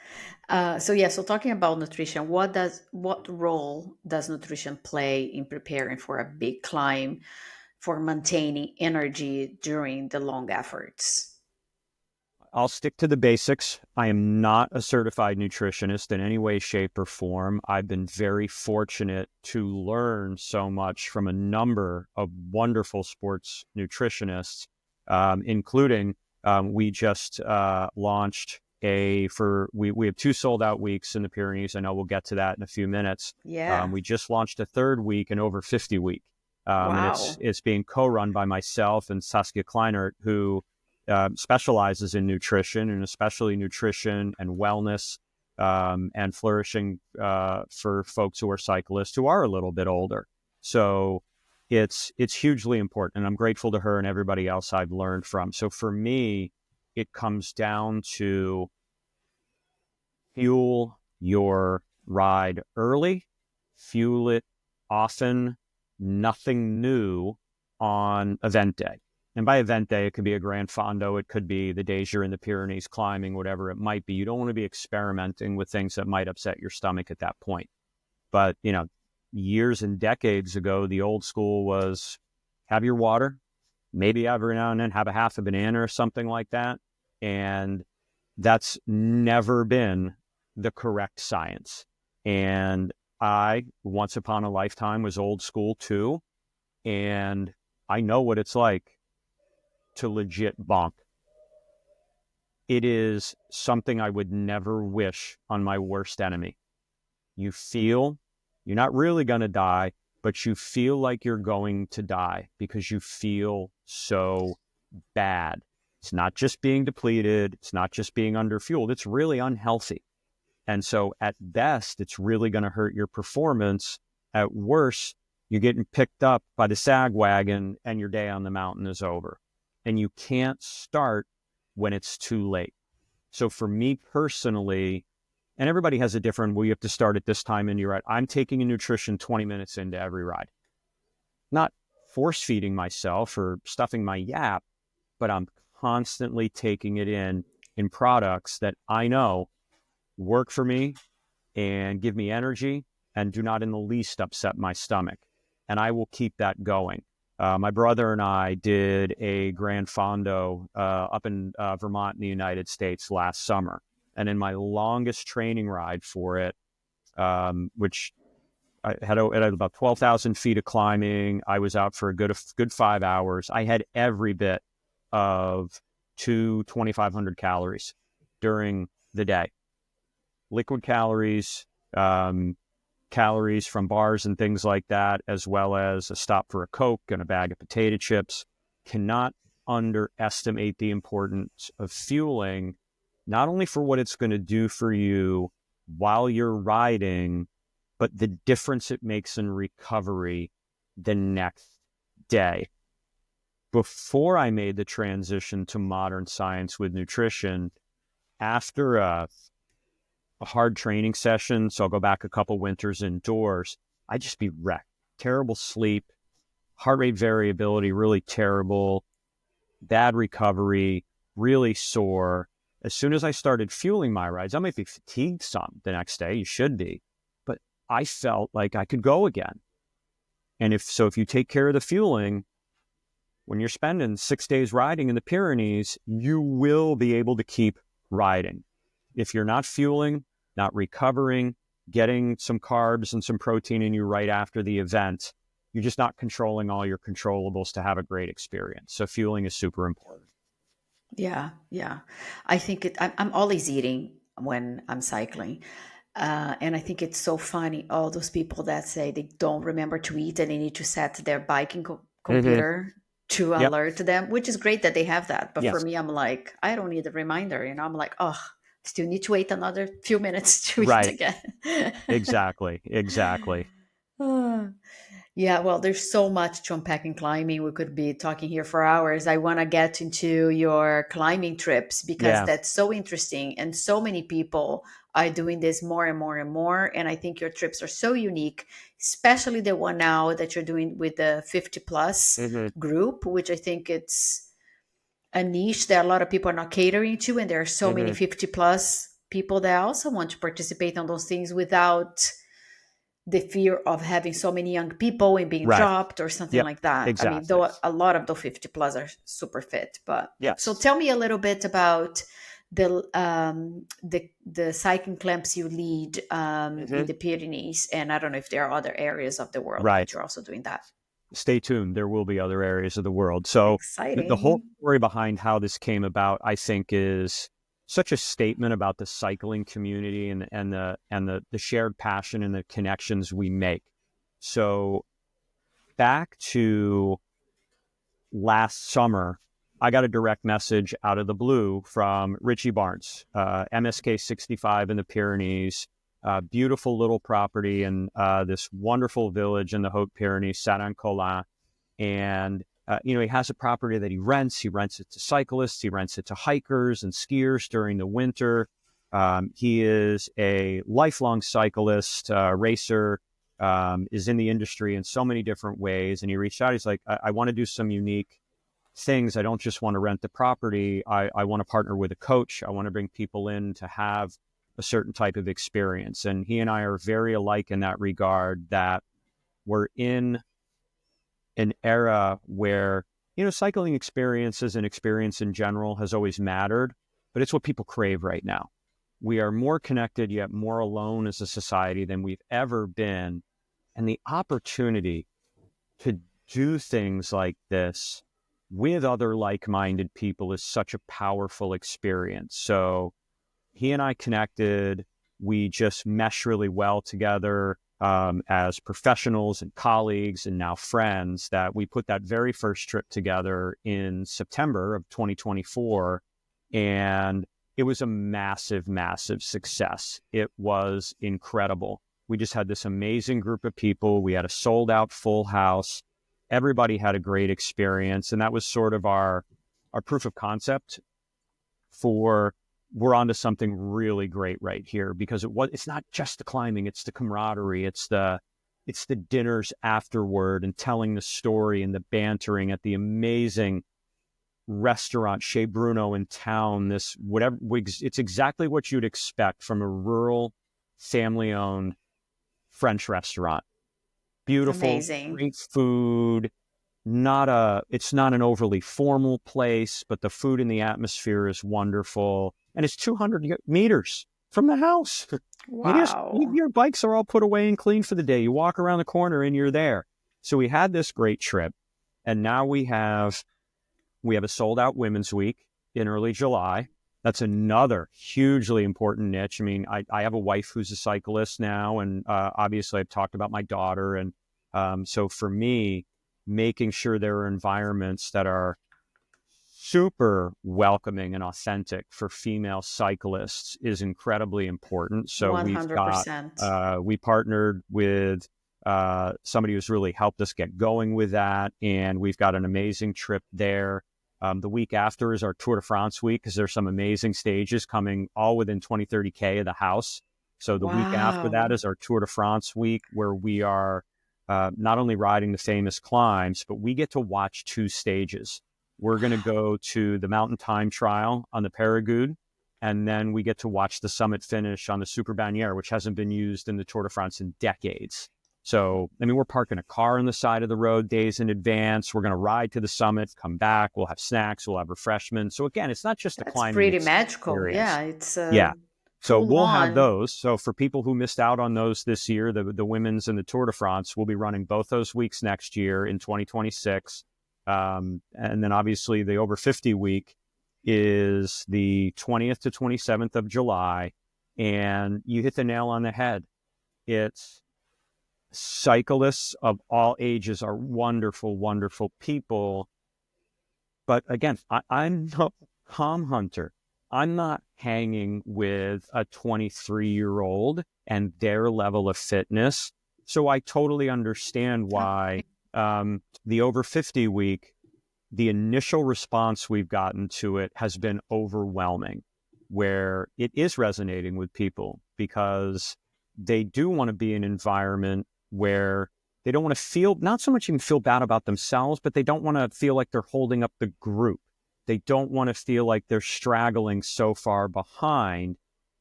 So talking about nutrition, what role does nutrition play in preparing for a big climb, for maintaining energy during the long efforts? I'll stick to the basics. I am not a certified nutritionist in any way, shape, or form. I've been very fortunate to learn so much from a number of wonderful sports nutritionists, including we just launched we have 2 sold out weeks in the Pyrenees. I know we'll get to that in a few minutes. Yeah. We just launched a 3rd week, an over 50 week. Wow. And it's being co-run by myself and Saskia Kleinert, who specializes in nutrition, and especially nutrition and wellness and flourishing for folks who are cyclists who are a little bit older. So it's hugely important, and I'm grateful to her and everybody else I've learned from. So for me, it comes down to fuel your ride early, fuel it often, nothing new on event day. And by event day, it could be a Grand Fondo, it could be the days you're in the Pyrenees climbing, whatever it might be. You don't want to be experimenting with things that might upset your stomach at that point. But, years and decades ago, the old school was have your water, maybe every now and then have a half a banana or something like that. And that's never been the correct science. And I, once upon a lifetime, was old school too. And I know what it's like to legit bonk. It is something I would never wish on my worst enemy. You feel you're not really going to die, but you feel like you're going to die because you feel so bad. It's not just being depleted. It's not just being underfueled. It's really unhealthy. And so at best, it's really going to hurt your performance. At worst, you're getting picked up by the sag wagon and your day on the mountain is over. And you can't start when it's too late. So for me personally, and everybody has a different, well, you have to start at this time and you're right. I'm taking a nutrition 20 minutes into every ride. Not force feeding myself or stuffing my yap, but I'm constantly taking it in products that I know work for me and give me energy and do not in the least upset my stomach. And I will keep that going. My brother and I did a Grand Fondo up in Vermont in the United States last summer. And in my longest training ride for it, which I had about 12,000 feet of climbing, I was out for a good 5 hours. I had every bit of 2,500 calories during the day. Liquid calories, calories from bars and things like that, as well as a stop for a Coke and a bag of potato chips. Cannot underestimate the importance of fueling, not only for what it's going to do for you while you're riding, but the difference it makes in recovery the next day. before I made the transition to modern science with nutrition, after a hard training session, so I'll go back a couple winters indoors, I'd just be wrecked. Terrible sleep, heart rate variability, really terrible, bad recovery, really sore. As soon as I started fueling my rides, I might be fatigued some the next day, you should be, but I felt like I could go again. And if you take care of the fueling, when you're spending 6 days riding in the Pyrenees, you will be able to keep riding. If you're not fueling, not recovering, getting some carbs and some protein in you right after the event, you're just not controlling all your controllables to have a great experience. So fueling is super important. Yeah, yeah. I think I'm always eating when I'm cycling. And I think it's so funny, all those people that say they don't remember to eat and they need to set their biking Mm-hmm. computer to Yep. alert them, which is great that they have that. But for Yes. me, I'm like, I don't need a reminder. I'm like, oh, still need to wait another few minutes to eat Right. again. Exactly. Exactly. Ah. Yeah, well, there's so much to unpack in climbing. We could be talking here for hours. I want to get into your climbing trips because Yeah. that's so interesting. And so many people are doing this more and more and more. And I think your trips are so unique, especially the one now that you're doing with the 50 plus Mm-hmm. group, which I think it's a niche that a lot of people are not catering to. And there are so many Mm-hmm. 50 plus people that also want to participate on those things without the fear of having so many young people and being Right. dropped or something Yep. like that. I mean, Exactly. though a lot of the 50 plus are super fit, but so Yes. tell me a little bit about the cycling camps you lead in Mm-hmm. the Pyrenees, and I don't know if there are other areas of the world Right. that you're also doing that. Stay tuned. There will be other areas of the world. So the whole Exciting. story behind how this came about, I think, is such a statement about the cycling community and the shared passion and the connections we make. So back to last summer, I got a direct message out of the blue from Richie Barnes, MSK 65 in the Pyrenees, beautiful little property in this wonderful village in the Haute Pyrenees, Saint-Colin. And, he has a property that he rents. He rents it to cyclists. He rents it to hikers and skiers during the winter. He is a lifelong cyclist, racer, is in the industry in so many different ways. And he reached out. He's like, I want to do some unique things. I don't just want to rent the property. I want to partner with a coach. I want to bring people in to have a certain type of experience. And he and I are very alike in that regard, that we're in an era where, cycling experiences and experience in general has always mattered, but it's what people crave right now. We are more connected, yet more alone as a society than we've ever been. And the opportunity to do things like this with other like-minded people is such a powerful experience. So he and I connected. We just mesh really well together as professionals and colleagues and now friends, that we put that very first trip together in September of 2024. And it was a massive, massive success. It was incredible. We just had this amazing group of people. We had a sold out full house. Everybody had a great experience. And that was sort of our proof of concept for, we're onto something really great right here, because it's not just the climbing, it's the camaraderie, it's the dinners afterward and telling the story and the bantering at the amazing restaurant Chez Bruno in town. It's exactly what you'd expect from a rural, family-owned French restaurant. Beautiful, Amazing. great food. It's not an overly formal place, but the food and the atmosphere is wonderful. And it's 200 meters from the house. Wow. Your bikes are all put away and clean for the day. You walk around the corner and you're there. So we had this great trip. And now we have a sold out Women's Week in early July. That's another hugely important niche. I mean, I have a wife who's a cyclist now, and obviously I've talked about my daughter. And so for me, making sure there are environments that are super welcoming and authentic for female cyclists is incredibly important. So 100%. we partnered with somebody who's really helped us get going with that. And we've got an amazing trip there. The week after is our Tour de France week, because there's some amazing stages coming all within 20, 30K of the house. So the week after that is our Tour de France week, where we are not only riding the famous climbs, but we get to watch 2 stages. We're going to go to the Mountain Time Trial on the Périgord, and then we get to watch the summit finish on the Super Bannière, which hasn't been used in the Tour de France in decades. So, I mean, we're parking a car on the side of the road days in advance. We're going to ride to the summit, come back. We'll have snacks. We'll have refreshments. So again, it's not just a climbing pretty experience. magical. Yeah, it's yeah. So full we'll have on. those. So for people who missed out on those this year, the women's and the Tour de France, we'll be running both those weeks next year in 2026. And then obviously the over 50 week is the 20th to 27th of July. And you hit the nail on the head. It's cyclists of all ages are wonderful, wonderful people. But again, I'm no Tom Hunter. I'm not hanging with a 23-year-old and their level of fitness. So I totally understand why the over 50 week, the initial response we've gotten to it has been overwhelming, where it is resonating with people because they do want to be in an environment where they don't want to feel, not so much even feel bad about themselves, but they don't want to feel like they're holding up the group. They don't want to feel like they're straggling so far behind.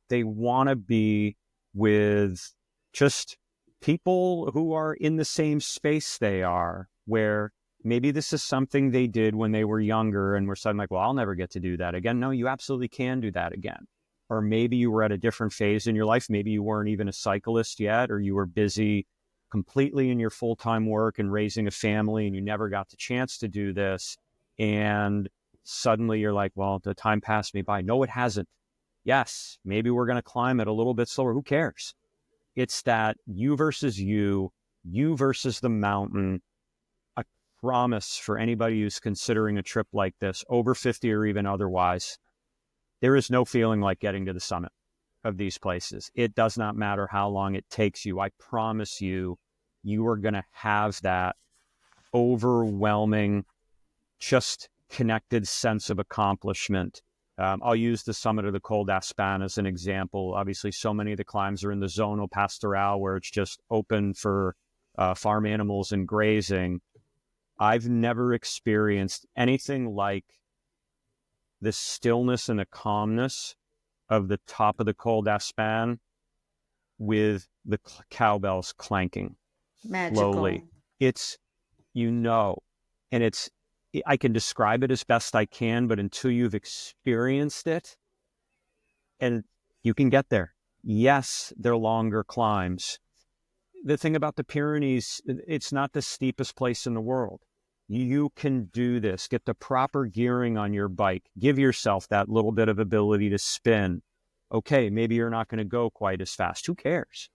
They want to be with just people who are in the same space they are, where maybe this is something they did when they were younger and were suddenly like, well, I'll never get to do that again. No, you absolutely can do that again. Or maybe you were at a different phase in your life. Maybe you weren't even a cyclist yet, or you were busy completely in your full-time work and raising a family and you never got the chance to do this. And suddenly you're like, well, the time passed me by. No, it hasn't. Yes, maybe we're going to climb it a little bit slower. Who cares? It's that you versus you versus the mountain. A promise for anybody who's considering a trip like this, over 50 or even otherwise, there is no feeling like getting to the summit of these places. It does not matter how long it takes you. I promise you, you are going to have that overwhelming, just connected sense of accomplishment. I'll use the summit of the Col d'Aspin as an example. Obviously, so many of the climbs are in the Zone Pastorale, where it's just open for farm animals and grazing. I've never experienced anything like the stillness and the calmness of the top of the Col d'Aspin with the cowbells clanking slowly. It's, and it's, I can describe it as best I can, but until you've experienced it, and you can get there. Yes, they're longer climbs. The thing about the Pyrenees, it's not the steepest place in the world. You can do this. Get the proper gearing on your bike. Give yourself that little bit of ability to spin. Okay, maybe you're not going to go quite as fast. Who cares?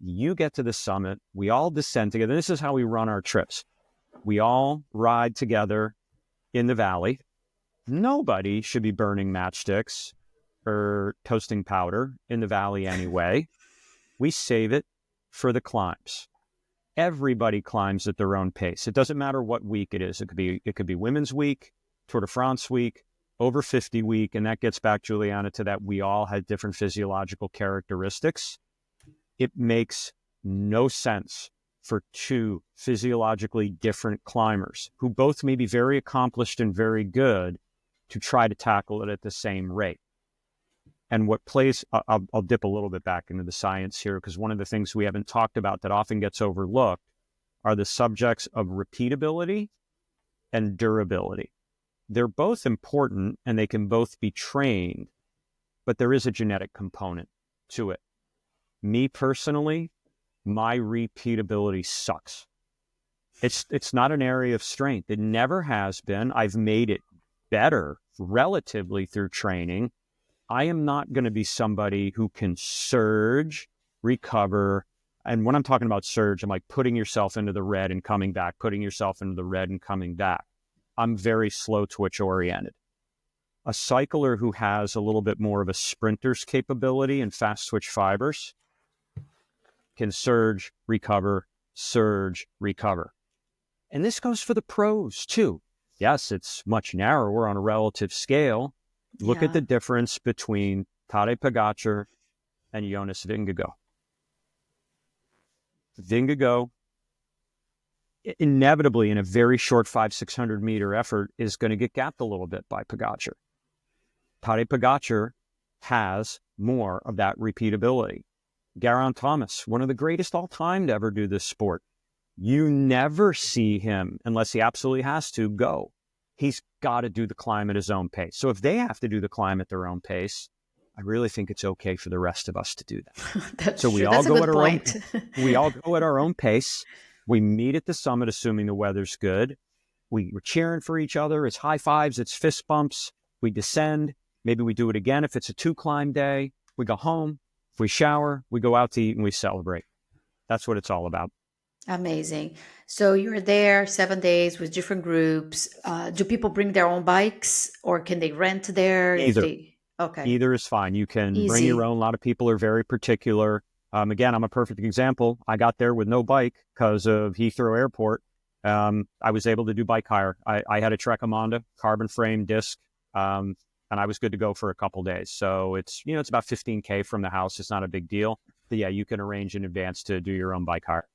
You get to the summit. We all descend together. This is how we run our trips. We all ride together in the valley. Nobody should be burning matchsticks or toasting powder in the valley anyway. We save it for the climbs. Everybody climbs at their own pace. It doesn't matter what week it is. It could be Women's Week, Tour de France week, over 50 week, and that gets back, Juliana, to that we all had different physiological characteristics. It makes no sense for 2 physiologically different climbers who both may be very accomplished and very good to try to tackle it at the same rate. And what plays, I'll dip a little bit back into the science here, because one of the things we haven't talked about that often gets overlooked are the subjects of repeatability and durability. They're both important and they can both be trained, but there is a genetic component to it. Me personally, my repeatability sucks. It's not an area of strength. It never has been. I've made it better relatively through training. I am not going to be somebody who can surge, recover. And when I'm talking about surge, I'm like putting yourself into the red and coming back, putting yourself into the red and coming back. I'm very slow twitch oriented. A cycler who has a little bit more of a sprinter's capability and fast twitch fibers can surge, recover, surge, recover. And this goes for the pros too. Yes, it's much narrower on a relative scale. Look at Yeah. the difference between Tadej Pogacar and Jonas Vingegaard. Vingegaard, inevitably in a very short 500-600 meter effort, is going to get gapped a little bit by Pogacar. Tadej Pogacar has more of that repeatability. Geraint Thomas, one of the greatest all time to ever do this sport. You never see him, unless he absolutely has to, go. He's got to do the climb at his own pace. So if they have to do the climb at their own pace, I really think it's okay for the rest of us to do that. That's So we true. all That's a go good at our point. we all go at our own pace. We meet at the summit, assuming the weather's good. We're cheering for each other. It's high fives. It's fist bumps. We descend. Maybe we do it again. If it's a 2-climb day, we go home. If we shower, we go out to eat and we celebrate. That's what it's all about. Amazing. So you're there 7 days with different groups. Do people bring their own bikes or can they rent there if Either. they? Okay. Either is fine. You can bring your Easy. own. A lot of people are very particular. Again, I'm a perfect example. I got there with no bike because of Heathrow Airport. I was able to do bike hire. I had a Trekkimanda carbon frame disc, and I was good to go for a couple days. So it's about 15K from the house. It's not a big deal. But yeah, you can arrange in advance to do your own bike hire.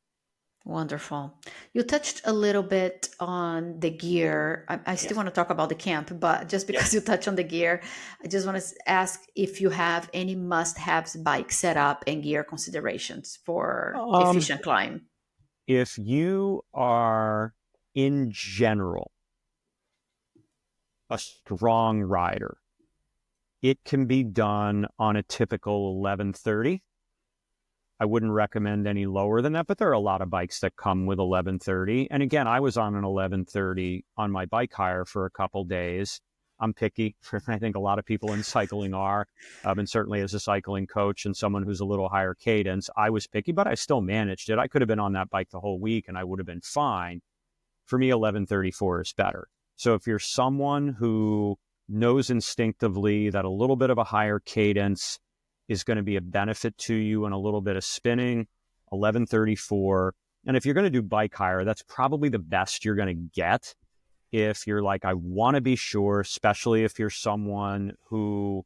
Wonderful. You touched a little bit on the gear. I still Yes. want to talk about the camp, but just Yep. because you touched on the gear, I just want to ask if you have any must-haves bike setup and gear considerations for Um, efficient climb. if you are in general a strong rider, it can be done on a typical 1130. I wouldn't recommend any lower than that, but there are a lot of bikes that come with 1130. And again, I was on an 1130 on my bike hire for a couple days. I'm picky. I think a lot of people in cycling are. And certainly as a cycling coach and someone who's a little higher cadence, I was picky, but I still managed it. I could have been on that bike the whole week and I would have been fine. For me, 1134 is better. So if you're someone who knows instinctively that a little bit of a higher cadence is going to be a benefit to you and a little bit of spinning, 1134. And if you're going to do bike hire, that's probably the best you're going to get. If you're like, I want to be sure, especially if you're someone who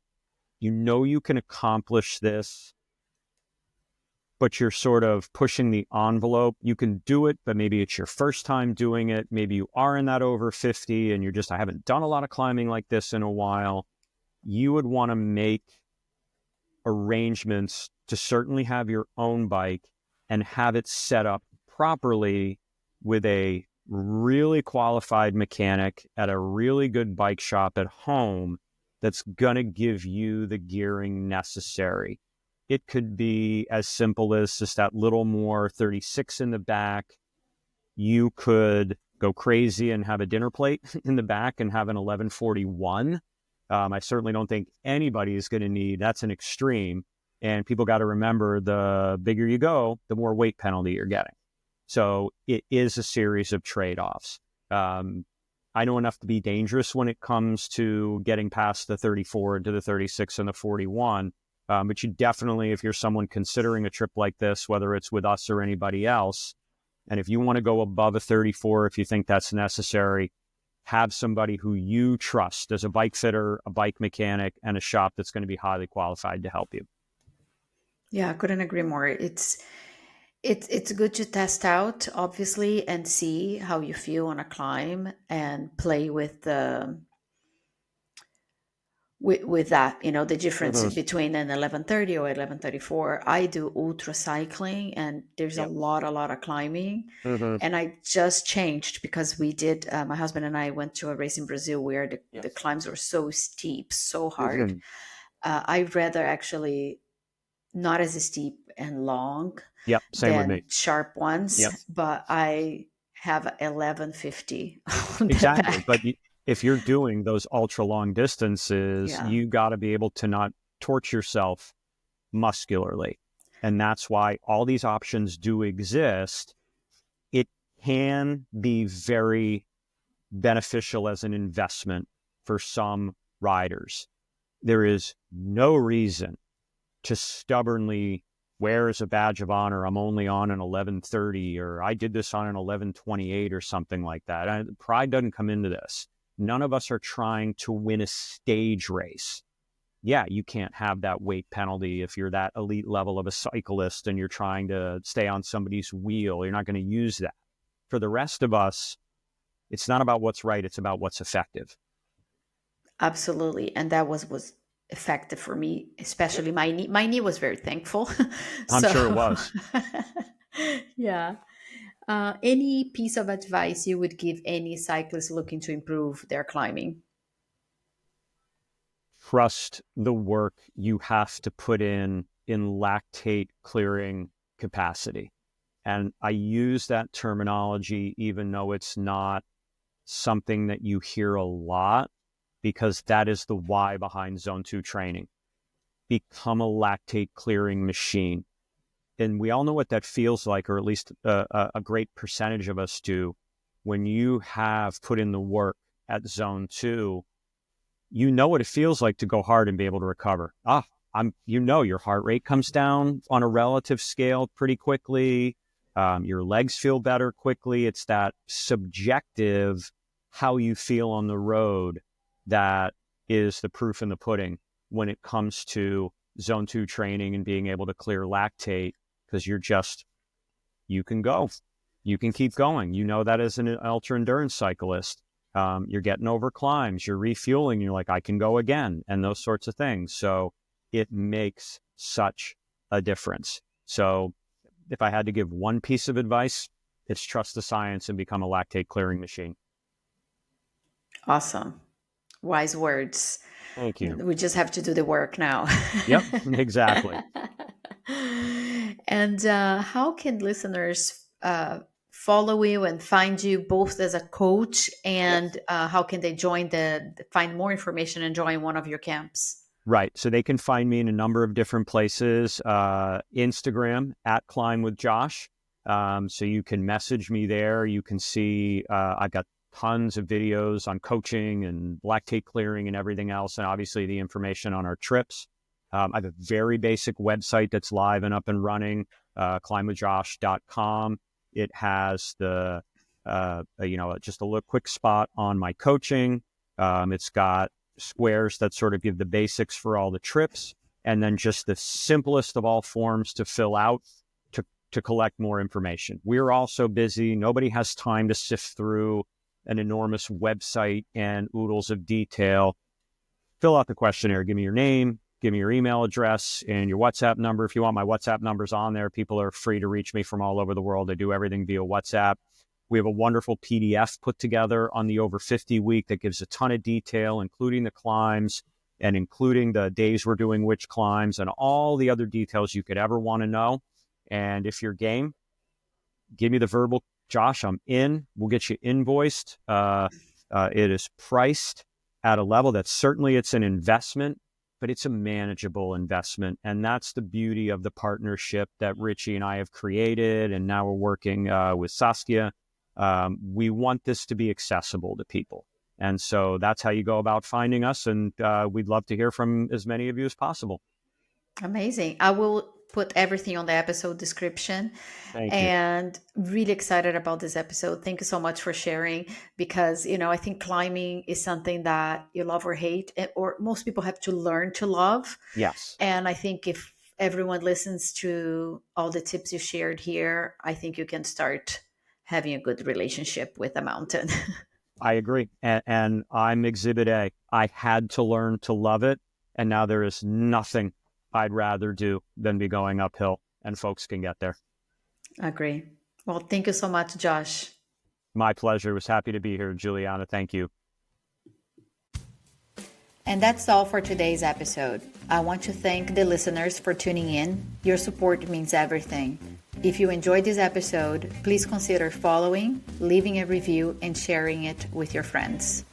you can accomplish this, but you're sort of pushing the envelope. You can do it, but maybe it's your first time doing it. Maybe you are in that over 50 and I haven't done a lot of climbing like this in a while. You would want to make arrangements to certainly have your own bike and have it set up properly with a really qualified mechanic at a really good bike shop at home that's going to give you the gearing necessary. It could be as simple as just that little more 36 in the back. You could go crazy and have a dinner plate in the back and have an 1141. I certainly don't think anybody is going to need, that's an extreme. And people got to remember, the bigger you go, the more weight penalty you're getting. So it is a series of trade-offs. I know enough to be dangerous when it comes to getting past the 34 into the 36 and the 41. But you definitely, if you're someone considering a trip like this, whether it's with us or anybody else, and if you want to go above a 34, if you think that's necessary, have somebody who you trust as a bike fitter, a bike mechanic, and a shop that's going to be highly qualified to help you. Yeah, I couldn't agree more. It's good to test out, obviously, and see how you feel on a climb and play with the with that, the difference Mm-hmm. between an 1130 or 1134. I do ultra cycling and there's a Yep. lot of climbing. Mm-hmm. And I just changed because we did, my husband and I went to a race in Brazil where the Yes. climbs were so steep, so hard. Mm-hmm. I'd rather actually not as steep and long Yep. Same with than me. sharp ones, Yep. but I have 1150 on the Exactly. But back. if you're doing those ultra long distances, Yeah. you got to be able to not torch yourself muscularly. And that's why all these options do exist. It can be very beneficial as an investment for some riders. There is no reason to stubbornly wear as a badge of honor, I'm only on an 11:30, or I did this on an 11:28 or something like that. Pride doesn't come into this. None of us are trying to win a stage race. Yeah, you can't have that weight penalty if you're that elite level of a cyclist and you're trying to stay on somebody's wheel. You're not going to use that. For the rest of us, it's not about what's right. It's about what's effective. Absolutely. And that was effective for me, especially my knee. My knee was very thankful. I'm sure it was. Yeah. Any piece of advice you would give any cyclist looking to improve their climbing? Trust the work you have to put in lactate clearing capacity. And I use that terminology even though it's not something that you hear a lot, because that is the why behind Zone 2 training. Become a lactate clearing machine. And we all know what that feels like, or at least a great percentage of us do. When you have put in the work at Zone 2, you know what it feels like to go hard and be able to recover. Your heart rate comes down on a relative scale pretty quickly. Your legs feel better quickly. It's that subjective, how you feel on the road, that is the proof in the pudding when it comes to Zone 2 training and being able to clear lactate, because you can go. You can keep going. You know that as an ultra endurance cyclist. You're getting over climbs, you're refueling, you're like, I can go again, and those sorts of things. So it makes such a difference. So if I had to give one piece of advice, it's trust the science and become a lactate clearing machine. Awesome. Wise words. Thank you. We just have to do the work now. Yep, exactly. And how can listeners follow you and find you both as a coach, and how can they find more information and join one of your camps? Right. So they can find me in a number of different places. Instagram at Climb with Josh. So you can message me there. You can see I've got tons of videos on coaching and lactate clearing and everything else, and obviously the information on our trips. I have a very basic website that's live and up and running, climbwithjosh.com. It has the just a little quick spot on my coaching. It's got squares that sort of give the basics for all the trips, and then just the simplest of all forms to fill out to collect more information. We're all so busy. Nobody has time to sift through an enormous website and oodles of detail. Fill out the questionnaire. Give me your name, give me your email address and your WhatsApp number. If you want, my WhatsApp number's on there. People are free to reach me from all over the world. I do everything via WhatsApp. We have a wonderful PDF put together on the Over 50 week that gives a ton of detail, including the climbs and including the days we're doing which climbs and all the other details you could ever want to know. And if you're game, give me the verbal, Josh, I'm in. We'll get you invoiced. It is priced at a level that certainly it's an investment, but it's a manageable investment. And that's the beauty of the partnership that Richie and I have created. And now we're working with Saskia. We want this to be accessible to people. And so that's how you go about finding us. And we'd love to hear from as many of you as possible. Amazing. I will put everything on the episode description. Thank you. And really excited about this episode. Thank you so much for sharing, because, I think climbing is something that you love or hate, or most people have to learn to love. Yes. And I think if everyone listens to all the tips you shared here, I think you can start having a good relationship with the mountain. I agree. And I'm Exhibit A. I had to learn to love it. And now there is nothing I'd rather do than be going uphill, and folks can get there. Agree. Well, thank you so much, Josh. My pleasure. Was happy to be here, Juliana. Thank you. And that's all for today's episode. I want to thank the listeners for tuning in. Your support means everything. If you enjoyed this episode, please consider following, leaving a review, and sharing it with your friends.